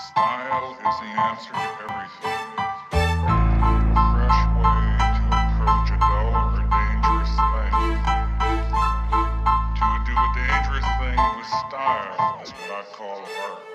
Style is the answer to everything. A fresh way to approach a dull or dangerous thing. To do a dangerous thing with style is what I call art.